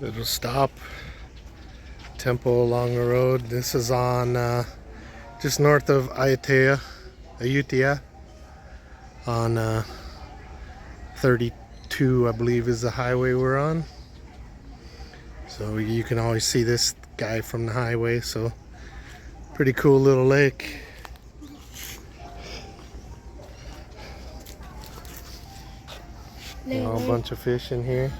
Little stop. Temple along the road. This is on just north of Ayutthaya on 32, I believe, is the highway we're on. So you can always see this guy from the highway. So pretty cool little lake. A bunch of fish in here.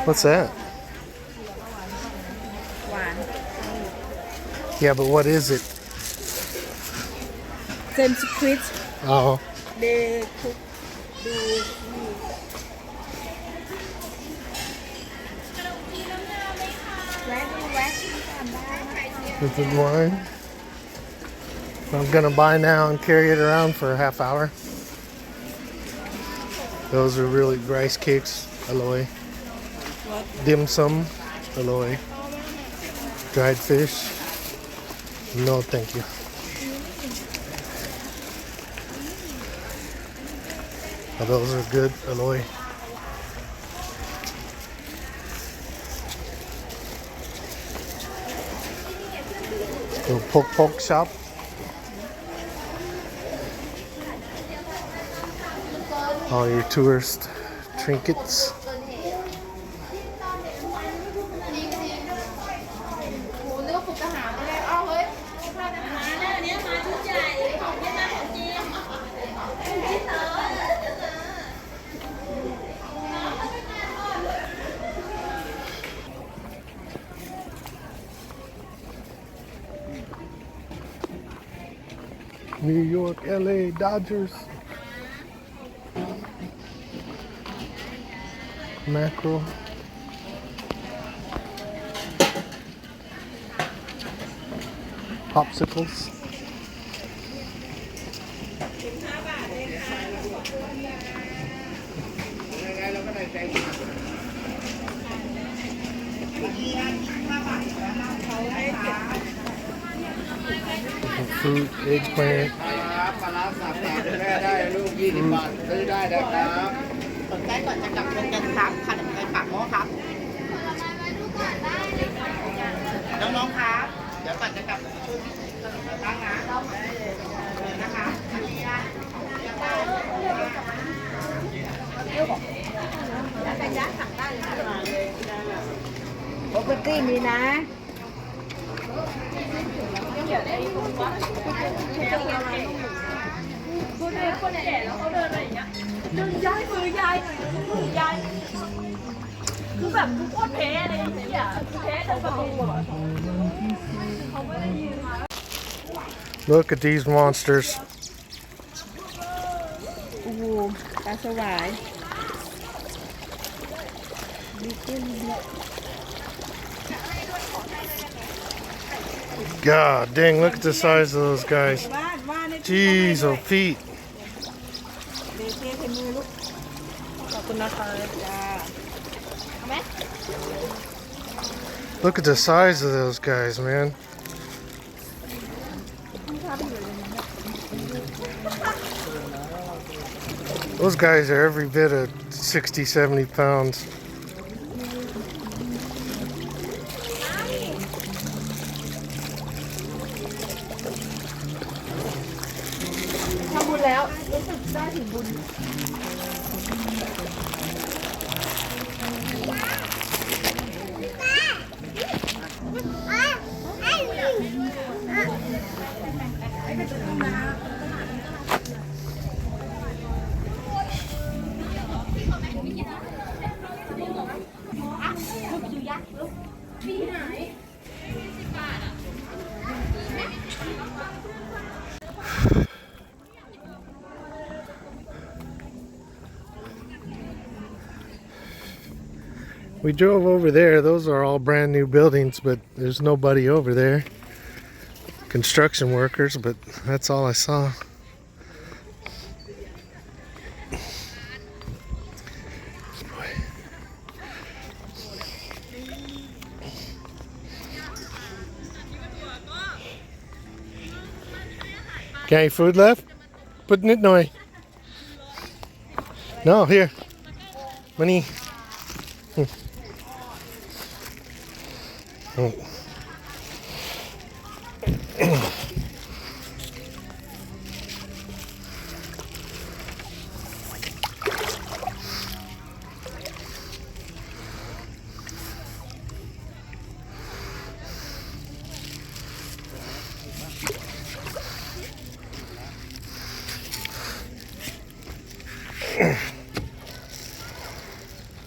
What's that? Yeah, but what is it? Same squid. Oh. They cook. This is wine. I'm gonna buy now and carry it around for a half hour. Those are really rice cakes, aloy. Dim sum, aloy. Dried fish. No, thank you. Oh, those are good, aloy. Little poke shop. All your tourist trinkets. New York, LA, Dodgers. Mackerel. Popsicles. Fruit, eggplant. สนใจก่อนจะกลับโรงแรมครับขนมไทยปากหม้อครับน้องๆครับเดี๋ยวก่อนจะกลับช่วยตั้งนะนะคะปกติมีนะคนแก่แล้วเขาเดินอะไรอย่างเงี้ยดึงย้ายมือยายหน่อยมือยายคือแบบทุกคนแพ้อะไรอย่างเงี้ยแพ้ทั้งประตูอ่ะเขาไม่ได้ยืนมา Look at these monsters. โอ้โหปลาสวาย God dang, look at the size of those guys. Jeez, oh Pete. ขอบคุณนะคะจ้า Look at the size of those guys, man. Those guys are every bit of 60, 70 pounds. ทำบุญแล้วรู้สึกได้ถึงบุญ We drove over there. Those are all brand new buildings, but there's nobody over there. Construction workers, but that's all I saw. Okay, food left? Put it noy. No, here. Money.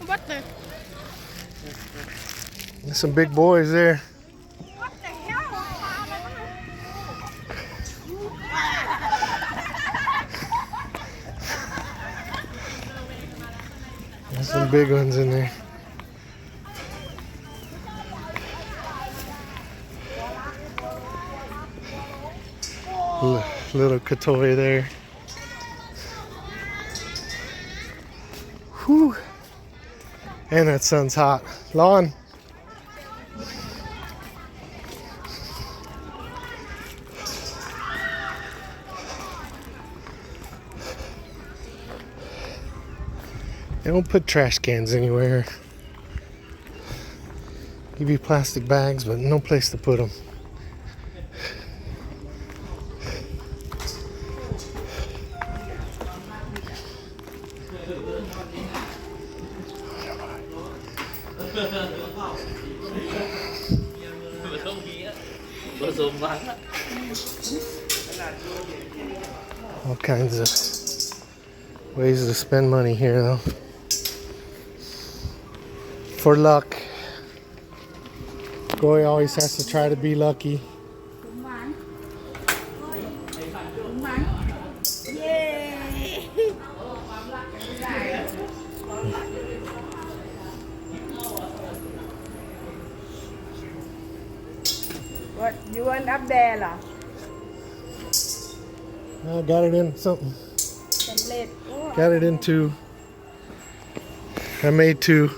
What the? There's some big boys there. What the hell? There's some big ones in there. Little katoy there. Whew. And that sun's hot. Lawn. They don't put trash cans anywhere. Give you plastic bags, but no place to put them. All kinds of ways to spend money here, though. For luck. Goy always has to try to be lucky. Yay! What, you went up there lah? I got it in something. สำเร็จ Got it into. I made two.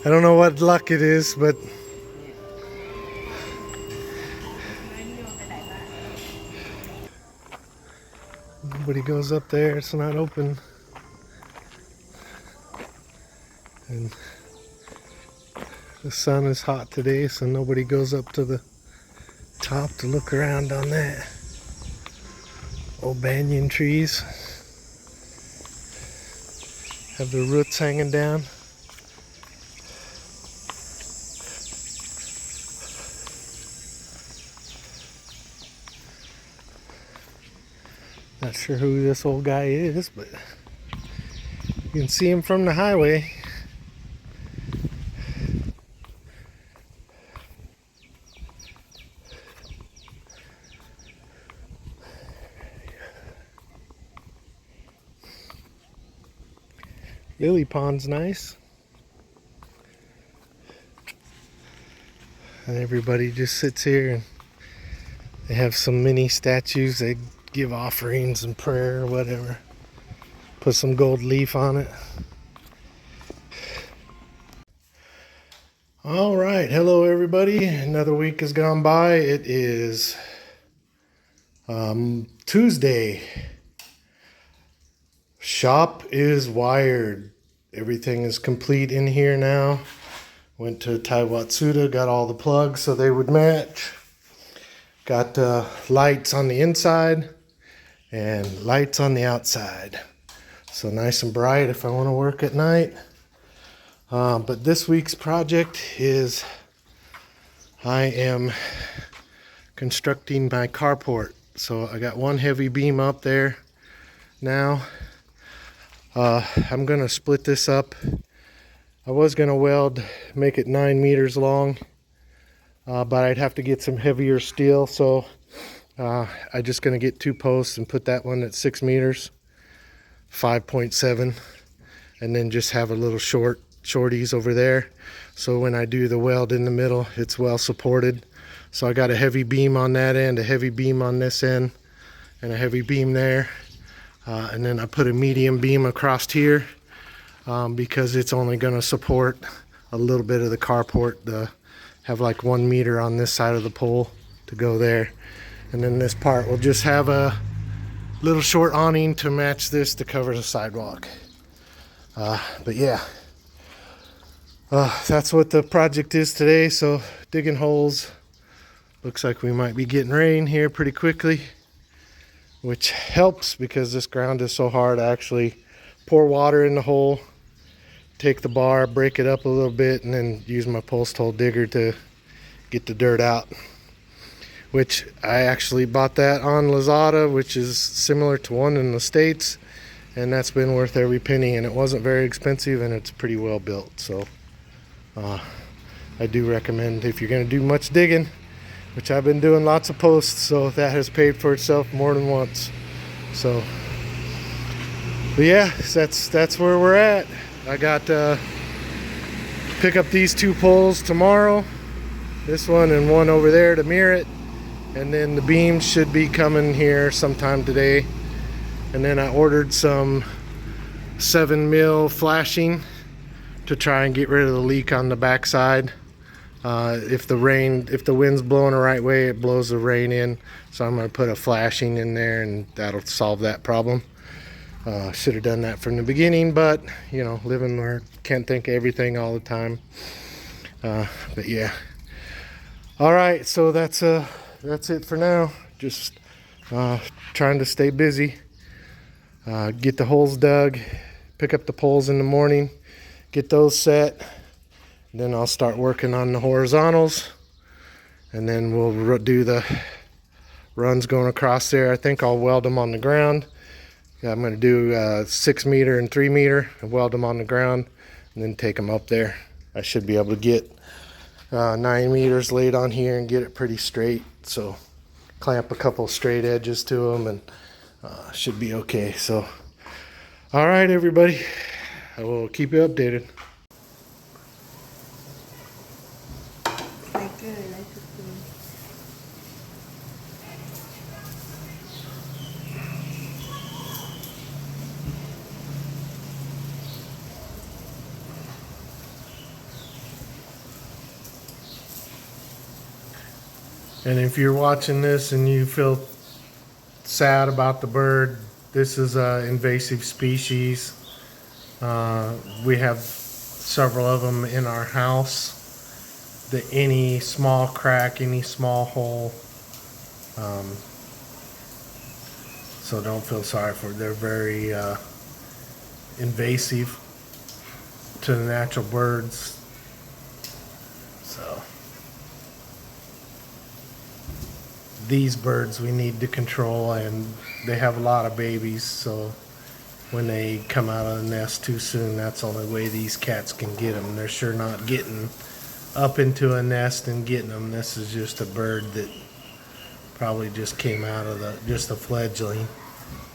I don't know what luck it is, but nobody goes up there. It's not open. And the sun is hot today, so nobody goes up to the top to look around on that. Old banyan trees have the roots hanging down. Not sure who this old guy is, but you can see him from the highway. Lily pond's nice. And everybody just sits here and they have some mini statues. They give offerings and prayer or whatever. Put some gold leaf on it. All right, hello everybody. Another week has gone by. It is Tuesday. Shop is wired. Everything is complete in here now. Went to Taiwatsuda, got all the plugs so they would match. Got lights on the inside and lights on the outside. So nice and bright if I want to work at night. But this week's project is I am constructing my carport. So I got one heavy beam up there now. I'm gonna split this up. I was gonna weld, make it 9 meters long, but I'd have to get some heavier steel, so I'm just gonna get 2 posts and put that one at 6 meters, 5.7, and then just have a little shorties over there. So when I do the weld in the middle, it's well supported. So I got a heavy beam on that end, a heavy beam on this end, and a heavy beam there. And then I put a medium beam across here because it's only going to support a little bit of the carport. Have like 1 meter on this side of the pole to go there. And then this part will just have a little short awning to match this to cover the sidewalk. But yeah, that's what the project is today. So digging holes. Looks like we might be getting rain here pretty quickly, which helps because this ground is so hard. I actually pour water in the hole, take the bar, break it up a little bit, and then use my post hole digger to get the dirt out. Which I actually bought that on Lazada, which is similar to one in the States, and that's been worth every penny, and it wasn't very expensive, and it's pretty well built. So I do recommend if you're going to do much digging, which I've been doing lots of posts, so that has paid for itself more than once. So, but yeah, that's where we're at. I got pick up these 2 poles tomorrow, this one and one over there to mirror it, and then the beams should be coming here sometime today. And then I ordered some 7 mil flashing to try and get rid of the leak on the backside. If the wind's blowing the right way, it blows the rain in. So I'm going to put a flashing in there, and that'll solve that problem. Should have done that from the beginning, but you know, living where can't think of everything all the time. But yeah. All right, so that's it for now. Just trying to stay busy. Get the holes dug, pick up the poles in the morning, get those set. Then I'll start working on the horizontals, and then we'll do the runs going across there. I think I'll weld them on the ground. I'm going to do 6 meter and 3 meter and weld them on the ground, and then take them up there. I should be able to get 9 meters laid on here and get it pretty straight. So clamp a couple straight edges to them, and should be okay. So all right, everybody, I will keep you updated. And if you're watching this and you feel sad about the bird, this is an invasive species. We have several of them in our house. Any small crack, any small hole. So don't feel sorry for it. They're very invasive to the natural birds. So these birds we need to control, and they have a lot of babies, so when they come out of the nest too soon, that's the only way these cats can get them. They're sure not getting up into a nest and getting them. This is just a bird that probably just came out of just a fledgling.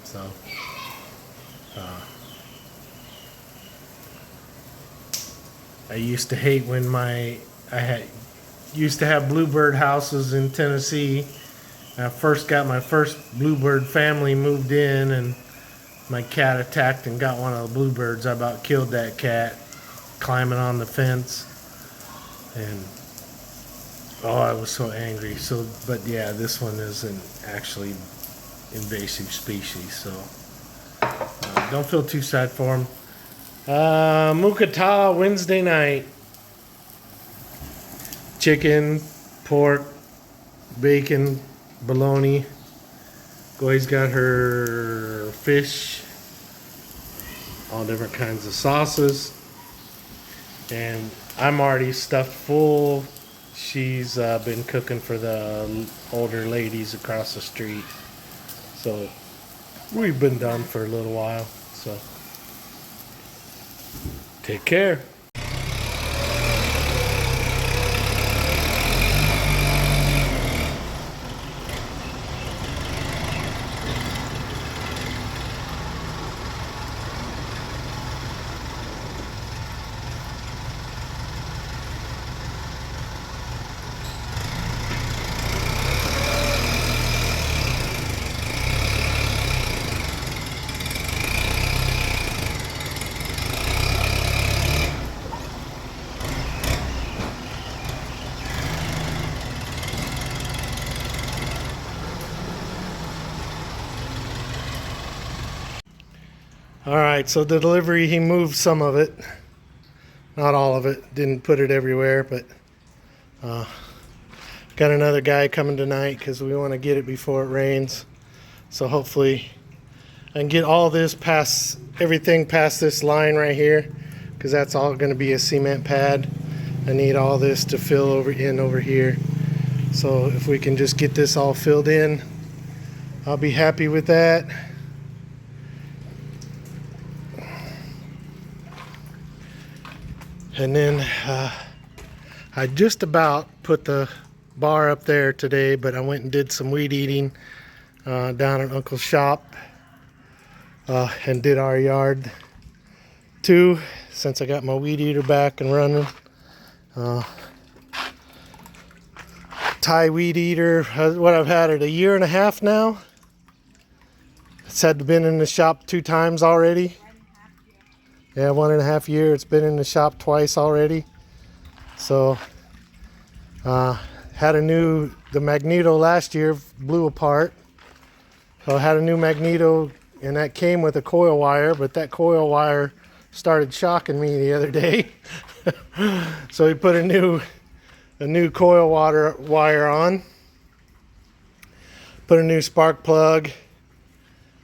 So I used to hate when used to have bluebird houses in Tennessee. I first got my first bluebird family moved in, and my cat attacked and got one of the bluebirds. I about killed that cat climbing on the fence, and oh, I was so angry. So, but yeah, this one is an actually invasive species, so don't feel too sad for him. Mukata Wednesday night. Chicken, pork, bacon, bologna. Goy's got her fish, all different kinds of sauces, and I'm already stuffed full. She's been cooking for the older ladies across the street, so we've been done for a little while. So take care. All right, so the delivery, he moved some of it, not all of it. Didn't put it everywhere, but got another guy coming tonight because we want to get it before it rains. So hopefully I can get all this past, everything past this line right here, because that's all going to be a cement pad. I need all this to fill over here. So if we can just get this all filled in, I'll be happy with that. And then I just about put the bar up there today, but I went and did some weed eating down at Uncle's shop and did our yard too, since I got my weed eater back and running. Thai weed eater, what I've had it 1.5 years now. It's had been in the shop 2 times already. Yeah, 1.5 years. It's been in the shop twice already. So had the magneto last year blew apart. So I had a new magneto, and that came with a coil wire, but that coil wire started shocking me the other day. So we put a new coil wire on, put a new spark plug,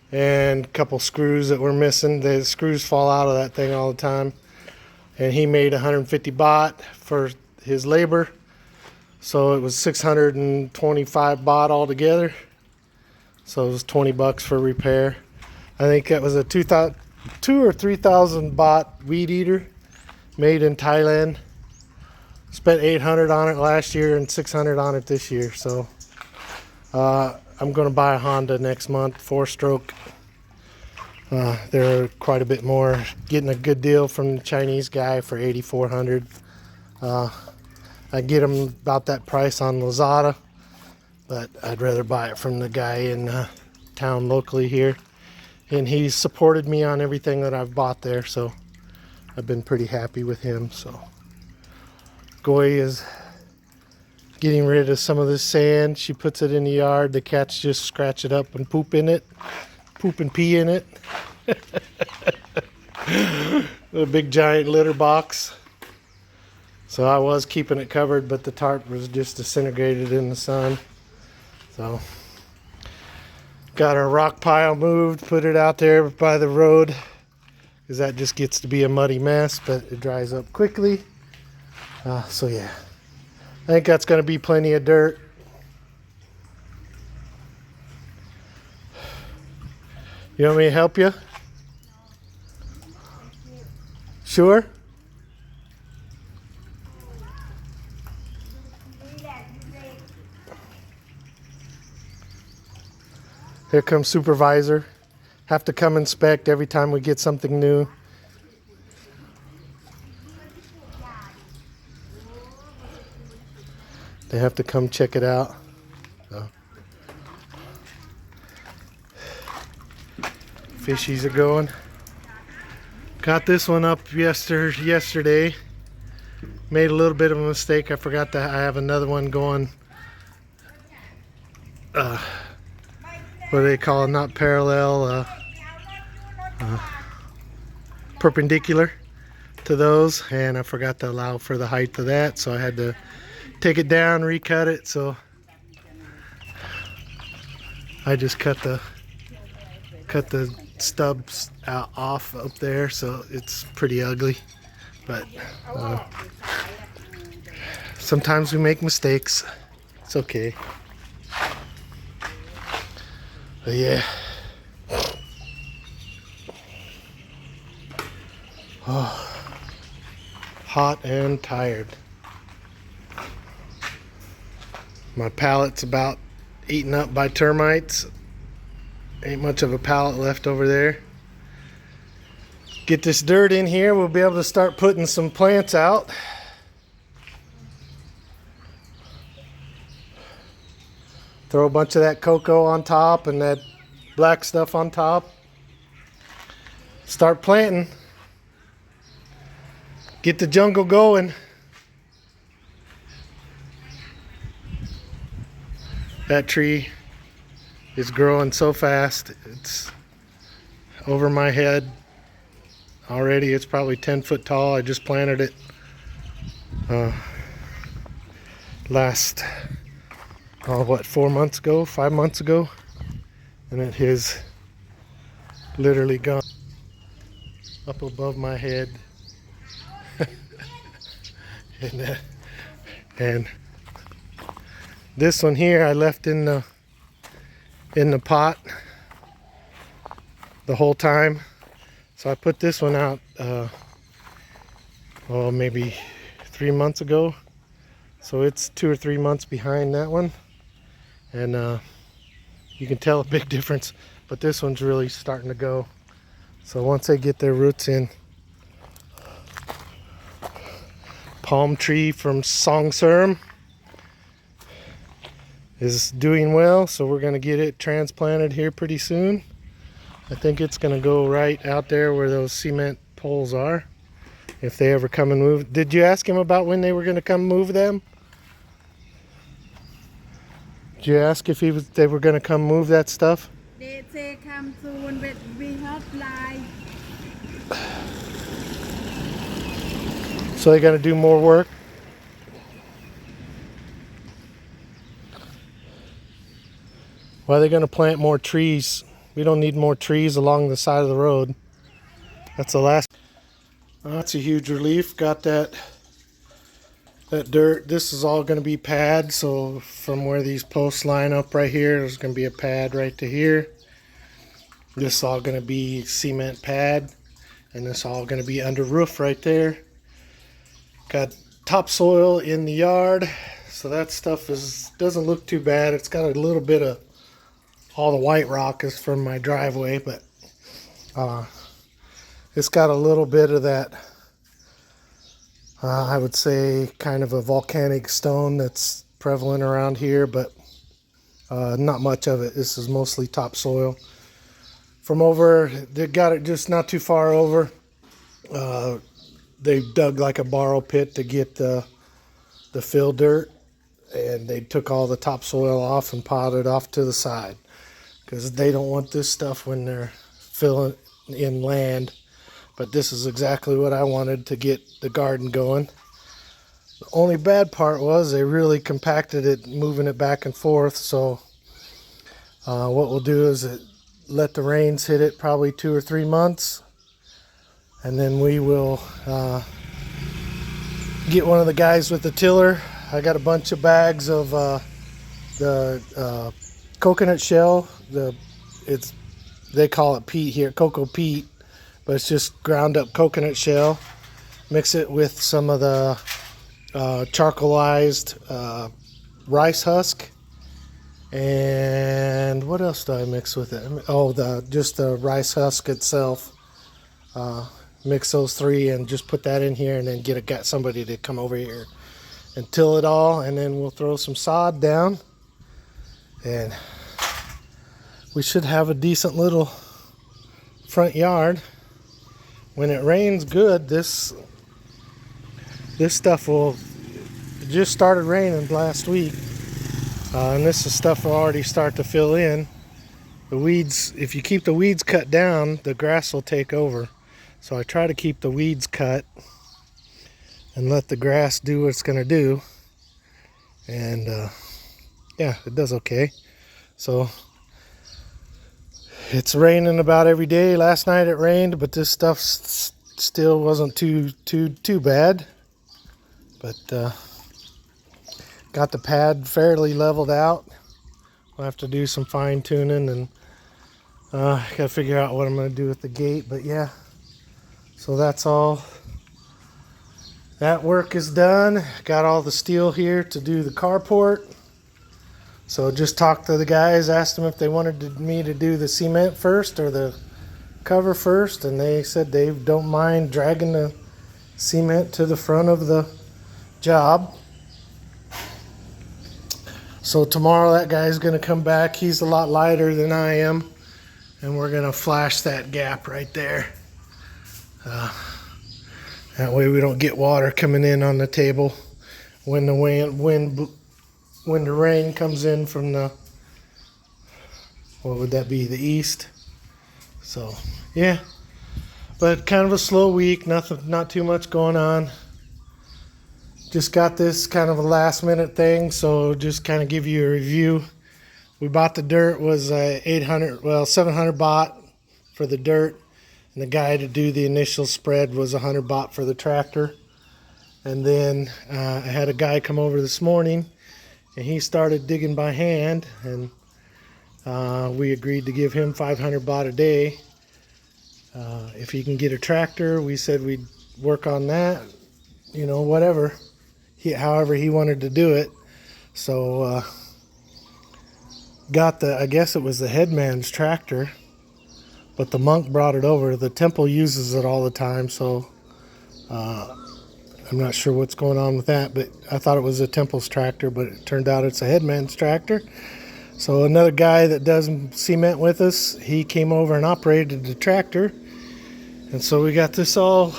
and a couple screws that were missing. The screws fall out of that thing all the time. And he made 150 baht for his labor, so it was 625 baht altogether. So it was 20 bucks for repair. I think that was a 2,000 or 3,000 baht weed eater made in Thailand. Spent 800 on it last year and 600 on it this year. So I'm going to buy a Honda next month, 4-stroke. They're quite a bit more. Getting a good deal from the Chinese guy for 8,400. I get them about that price on Lazada, but I'd rather buy it from the guy in town locally here. And he's supported me on everything that I've bought there, so I've been pretty happy with him. So Goy is getting rid of some of this sand. She puts it in the yard. The cats just scratch it up and poop in it. Poop and pee in it. A big giant litter box. So I was keeping it covered, but the tarp was just disintegrated in the sun. So got our rock pile moved, put it out there by the road, because that just gets to be a muddy mess, but it dries up quickly. So yeah, I think that's going to be plenty of dirt. You want me to help you? Sure? Here comes supervisor. Have to come inspect every time we get something new. They have to come check it out. So. Fishies are going. Got this one up yesterday. Made a little bit of a mistake. I forgot that I have another one going. What do they call it? Not parallel, perpendicular to those, and I forgot to allow for the height of that, so I had to take it down, recut it. So I just cut the stubs off up there, so it's pretty ugly. But sometimes we make mistakes. It's okay. But yeah. Oh, hot and tired. My pallet's about eaten up by termites. Ain't much of a pallet left over there. Get this dirt in here, we'll be able to start putting some plants out. Throw a bunch of that cocoa on top and that black stuff on top. Start planting. Get the jungle going. That tree is growing so fast. It's over my head. already. It's probably 10 foot tall. I just planted it last, 4 months ago, 5 months ago, and it has literally gone up above my head. and this one here I left in the pot the whole time. So I put this one out maybe 3 months ago. So it's 2 or 3 months behind that one. And you can tell a big difference, but this one's really starting to go. So once they get their roots in. Palm tree from Songserm is doing well, so we're going to get it transplanted here pretty soon. I think it's going to go right out there where those cement poles are, if they ever come and move. Did you ask him about when they were going to come move them? Did you ask if they were going to come move that stuff? They say come soon, but we have live. So they're going to do more work? Why are they going to plant more trees? We don't need more trees along the side of the road. That's the last. That's a huge relief. Got that dirt. This is all going to be pad. So from where these posts line up right here, there's going to be a pad right to here. This is all going to be cement pad. And this is all going to be under roof right there. Got topsoil in the yard. So that stuff doesn't look too bad. It's got a little bit of, all the white rock is from my driveway, but it's got a little bit of that, I would say kind of a volcanic stone that's prevalent around here, but not much of it. This is mostly topsoil. From over, they got it just not too far over. They dug like a borrow pit to get the fill dirt, and they took all the topsoil off and potted off to the side, because they don't want this stuff when they're filling in land. But this is exactly what I wanted to get the garden going. The only bad part was they really compacted it, moving it back and forth. So what we'll do is let the rains hit it probably 2 or 3 months, and then we will get one of the guys with the tiller. I got a bunch of bags of the coconut shell. They call it peat here, cocoa peat, but it's just ground up coconut shell. Mix it with some of the charcoalized rice husk, and what else do I mix with it? Oh, just the rice husk itself. Mix those three and just put that in here, and then get somebody to come over here and till it all, and then we'll throw some sod down, and we should have a decent little front yard. When it rains good, this stuff will, it just started raining last week, and this is stuff will already start to fill in. The weeds, if you keep the weeds cut down, the grass will take over. So I try to keep the weeds cut and let the grass do what it's going to do. And yeah, it does okay. So it's raining about every day. Last night it rained, but this stuff still wasn't too bad. But got the pad fairly leveled out. I'll have to do some fine tuning, and gotta figure out what I'm gonna do with the gate. But yeah, so that's all. That work is done. Got all the steel here to do the carport. So just talked to the guys, asked them if they wanted me to do the cement first or the cover first, and they said they don't mind dragging the cement to the front of the job. So tomorrow that guy's gonna come back. He's a lot lighter than I am, and we're gonna flash that gap right there. That way we don't get water coming in on the table when the rain comes in from the, what would that be, the east. So yeah, But kind of a slow week, not too much going on. Just got this kind of a last minute thing, so just kind of give you a review. We bought the dirt, was 700 baht for the dirt, and the guy to do the initial spread was 100 baht for the tractor. And then I had a guy come over this morning, and he started digging by hand, and we agreed to give him 500 baht a day. If he can get a tractor, we said we'd work on that, whatever. However he wanted to do it. So got I guess it was the headman's tractor, but the monk brought it over. The temple uses it all the time, so I'm not sure what's going on with that, but I thought it was a temple's tractor, but it turned out it's a headman's tractor. So another guy that does cement with us, he came over and operated the tractor. And so we got this all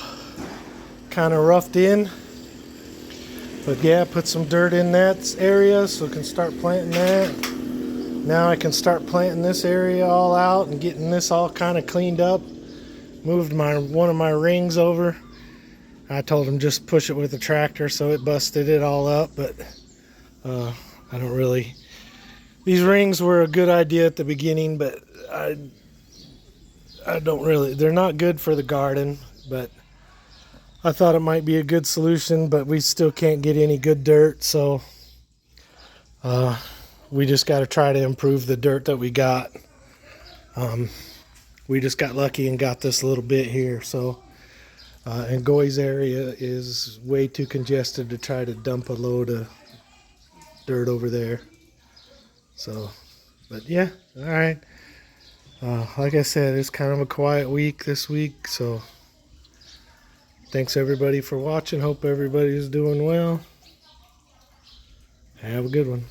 kind of roughed in. But yeah, put some dirt in that area so I can start planting that. Now I can start planting this area all out and getting this all kind of cleaned up. Moved one of my rings over. I told him just push it with the tractor, so it busted it all up. But I don't really... These rings were a good idea at the beginning, but I don't really... They're not good for the garden, but I thought it might be a good solution, but we still can't get any good dirt, so we just got to try to improve the dirt that we got. We just got lucky and got this little bit here, so and Goy's area is way too congested to try to dump a load of dirt over there. So, but yeah, all right. Like I said, it's kind of a quiet week this week, so thanks everybody for watching. Hope everybody's doing well. Have a good one.